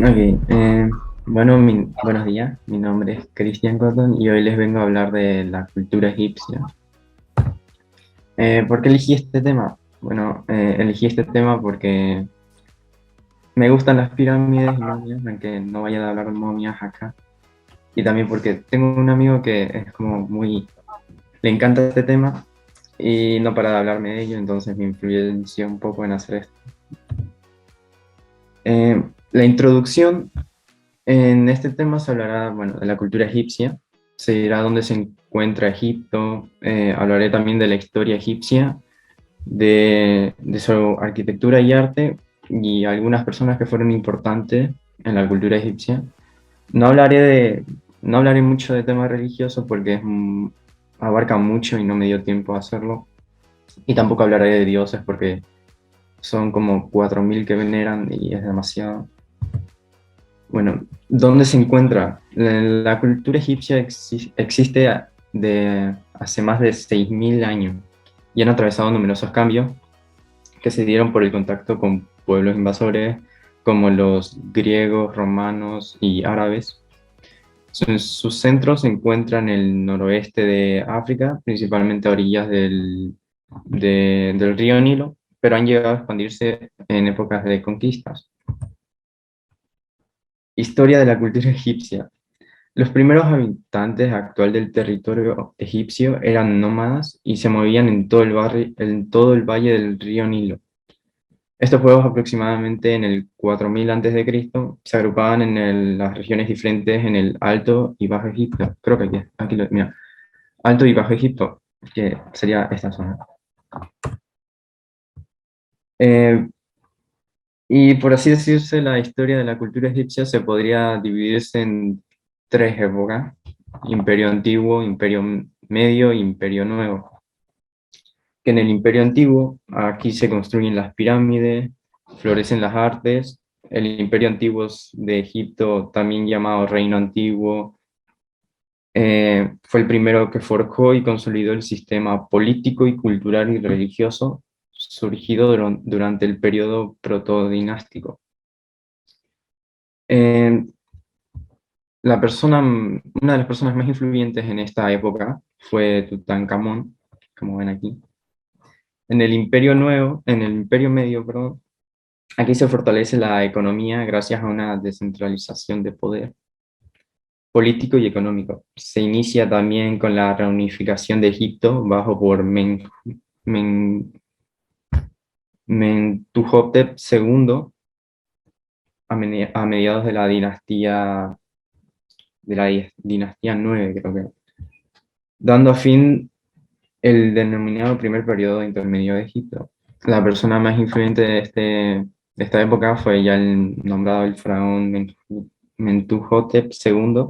Ok, bueno, buenos días, mi nombre es Christian Cotton y hoy les vengo a hablar de la cultura egipcia. ¿Por qué elegí este tema? Bueno, elegí este tema porque me gustan las pirámides y momias, aunque no vaya a hablar de momias acá. Y también porque tengo un amigo que es como le encanta este tema y no para de hablarme de ello, entonces me influenció un poco en hacer esto. La introducción. En este tema se hablará, bueno, de la cultura egipcia, se dirá dónde se encuentra Egipto, hablaré también de la historia egipcia, de su arquitectura y arte y algunas personas que fueron importantes en la cultura egipcia. No hablaré no hablaré mucho de temas religiosos porque abarca mucho y no me dio tiempo a hacerlo. Y tampoco hablaré de dioses porque son como 4.000 que veneran y es demasiado. Bueno, ¿dónde se encuentra? La cultura egipcia existe de hace más de 6.000 años y han atravesado numerosos cambios que se dieron por el contacto con pueblos invasores como los griegos, romanos y árabes. Sus centros se encuentran en el noroeste de África, principalmente a orillas del río Nilo, pero han llegado a expandirse en épocas de conquistas. Historia de la cultura egipcia. Los primeros habitantes actual del territorio egipcio eran nómadas y se movían en todo el valle del río Nilo. Estos pueblos aproximadamente en el 4000 a.C. se agrupaban en las regiones diferentes en el Alto y Bajo Egipto. Creo que mira, Alto y Bajo Egipto, que sería esta zona. Eh, y por así decirse, la historia de la cultura egipcia se podría dividirse en tres épocas: Imperio Antiguo, Imperio Medio e Imperio Nuevo. Que en el Imperio Antiguo, aquí se construyen las pirámides, florecen las artes. El Imperio Antiguo de Egipto, también llamado Reino Antiguo, fue el primero que forjó y consolidó el sistema político y cultural y religioso surgido durante el periodo protodinástico. Eh, una de las personas más influyentes en esta época fue Tutankamón, como ven aquí. En el Imperio Medio, perdón, aquí se fortalece la economía gracias a una descentralización de poder político y económico. Se inicia también con la reunificación de Egipto bajo por Men- Mentuhotep II a mediados de la dinastía 9, creo que, dando a fin el denominado primer periodo intermedio de Egipto. La persona más influyente de esta época fue ya el nombrado el faraón Mentuhotep II.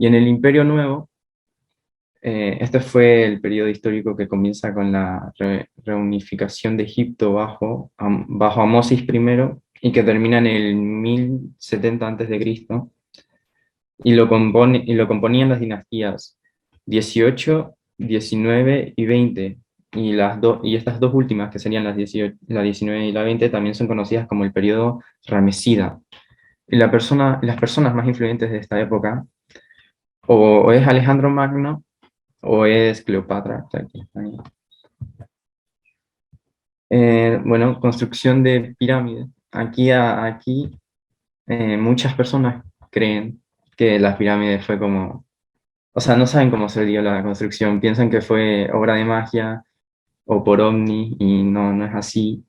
Y en el Imperio Nuevo, este fue el periodo histórico que comienza con la reunificación de Egipto bajo Amosis I y que termina en el 1070 a.C. Y lo componían las dinastías 18, 19 y 20. Y estas dos últimas, que serían la 19 y la 20, también son conocidas como el periodo Ramesida. Y las personas más influyentes de esta época o es Alejandro Magno o es Cleopatra. O sea, aquí está ahí. Bueno, construcción de pirámides. Aquí muchas personas creen que las pirámides fue como, o sea, no saben cómo se dio la construcción, piensan que fue obra de magia o por ovni y no, no es así.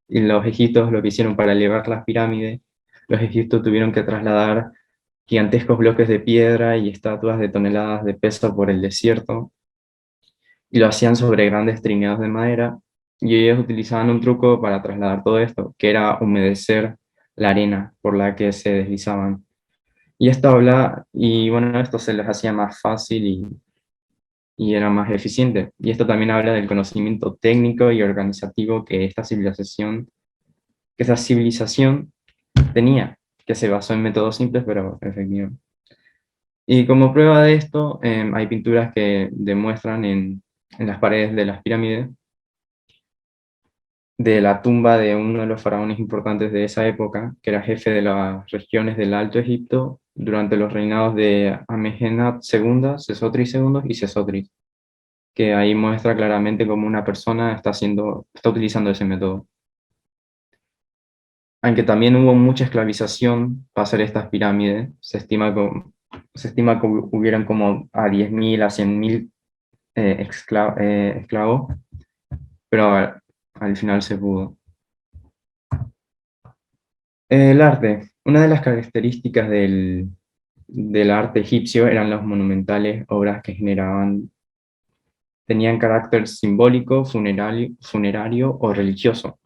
Y los egipcios lo que hicieron para elevar las pirámides, los egipcios tuvieron que trasladar gigantescos bloques de piedra y estatuas de toneladas de peso por el desierto y lo hacían sobre grandes trineos de madera y ellos utilizaban un truco para trasladar todo esto, que era humedecer la arena por la que se deslizaban. Y bueno, esto se les hacía más fácil y era más eficiente. Y esto también habla del conocimiento técnico y organizativo que esta civilización tenía, que se basó en métodos simples pero efectivos. Y como prueba de esto, hay pinturas que demuestran en las paredes de las pirámides de la tumba de uno de los faraones importantes de esa época, que era jefe de las regiones del Alto Egipto durante los reinados de Amenemhat II, Sesostris II y Sesostris, que ahí muestra claramente cómo una persona está utilizando ese método. Aunque también hubo mucha esclavización para hacer estas pirámides, se estima que hubieran como a 10.000 a 100.000 esclavos, pero al final se pudo. El arte. Una de las características del arte egipcio eran los monumentales obras que tenían carácter simbólico, funerario o religioso.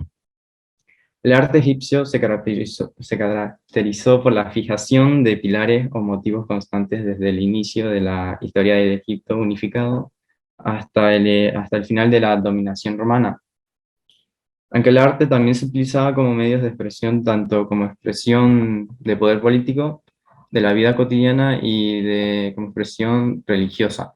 El arte egipcio se caracterizó por la fijación de pilares o motivos constantes desde el inicio de la historia del Egipto unificado hasta el final de la dominación romana. Aunque el arte también se utilizaba como medios de expresión, tanto como expresión de poder político, de la vida cotidiana y como expresión religiosa.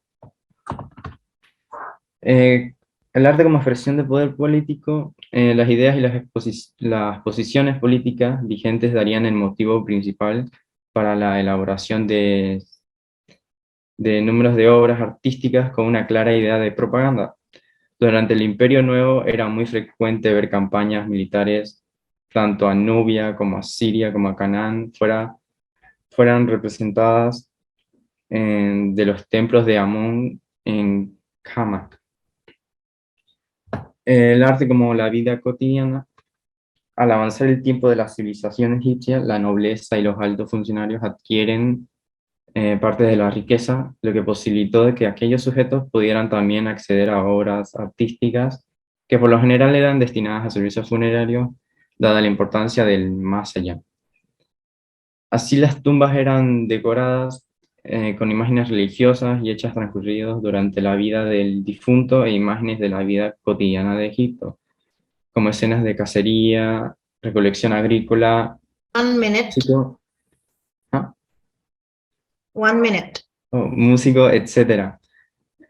Eh, el arte como expresión de poder político, las ideas y las posiciones políticas vigentes darían el motivo principal para la elaboración de números de obras artísticas con una clara idea de propaganda. Durante el Imperio Nuevo era muy frecuente ver campañas militares, tanto a Nubia como a Siria como a Canaán, fueran representadas de los templos de Amón en Hamac. El arte como la vida cotidiana. Al avanzar el tiempo de la civilización egipcia, la nobleza y los altos funcionarios adquieren parte de la riqueza, lo que posibilitó de que aquellos sujetos pudieran también acceder a obras artísticas que por lo general eran destinadas a servicios funerarios, dada la importancia del más allá. Así las tumbas eran decoradas con imágenes religiosas y hechas transcurridos durante la vida del difunto e imágenes de la vida cotidiana de Egipto, como escenas de cacería, recolección agrícola, 1 minute. músico, ¿ah? 1 minute. Músico, etc.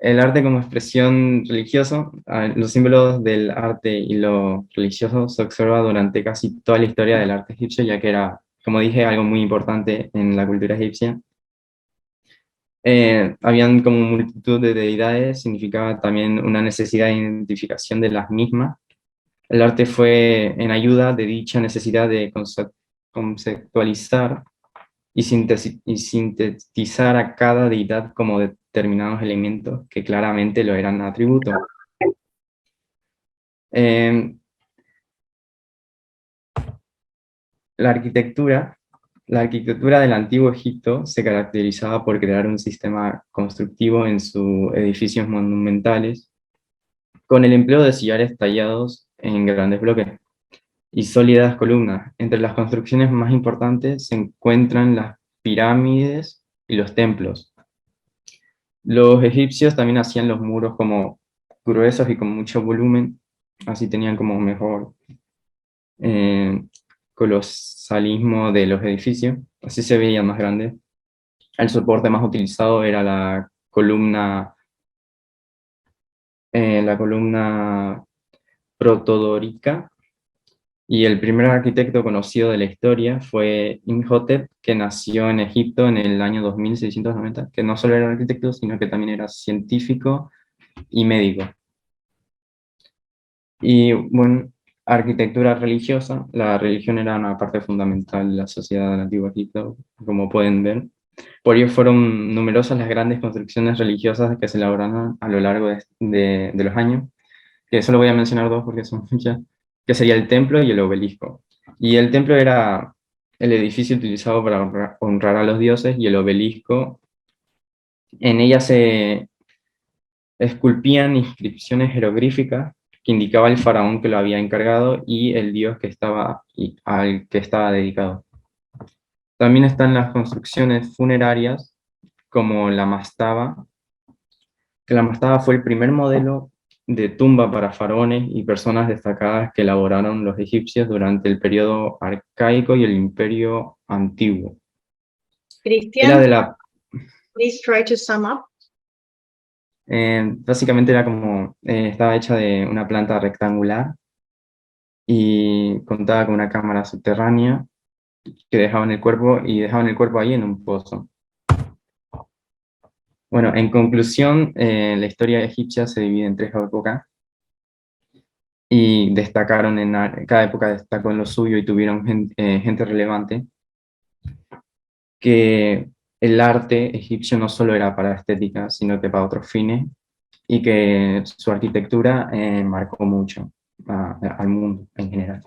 El arte como expresión religiosa, los símbolos del arte y lo religioso se observa durante casi toda la historia del arte egipcio, ya que era, como dije, algo muy importante en la cultura egipcia. Habían como multitud de deidades, significaba también una necesidad de identificación de las mismas. El arte fue en ayuda de dicha necesidad de conceptualizar y sintetizar a cada deidad como determinados elementos que claramente lo eran atributos. Eh, la arquitectura, la arquitectura del antiguo Egipto se caracterizaba por crear un sistema constructivo en sus edificios monumentales, con el empleo de sillares tallados en grandes bloques y sólidas columnas. Entre las construcciones más importantes se encuentran las pirámides y los templos. Los egipcios también hacían los muros como gruesos y con mucho volumen, así tenían como mejor eh, colosalismo de los edificios, así se veían más grandes. El soporte más utilizado era la columna protodórica, y el primer arquitecto conocido de la historia fue Imhotep, que nació en Egipto en el año 2690, que no solo era arquitecto, sino que también era científico y médico. Y bueno, arquitectura religiosa, la religión era una parte fundamental de la sociedad del Antiguo Egipto, como pueden ver. Por ello fueron numerosas las grandes construcciones religiosas que se elaboraron a lo largo de los años, que solo voy a mencionar dos porque son muchas, que sería el templo y el obelisco. Y el templo era el edificio utilizado para honrar a los dioses, y el obelisco, en ella se esculpían inscripciones jeroglíficas que indicaba el faraón que lo había encargado y el dios al que estaba dedicado. También están las construcciones funerarias, como la mastaba, que la mastaba fue el primer modelo de tumba para faraones y personas destacadas que elaboraron los egipcios durante el periodo arcaico y el imperio antiguo. Era Christian, de la, please try to sum up. básicamente era como, estaba hecha de una planta rectangular y contaba con una cámara subterránea que dejaban el cuerpo y dejaban el cuerpo ahí en un pozo. Bueno, en conclusión, la historia egipcia se divide en tres épocas y destacaron cada época destacó en lo suyo y tuvieron gente relevante, que el arte egipcio no solo era para estética, sino que para otros fines, y que su arquitectura marcó mucho al mundo en general.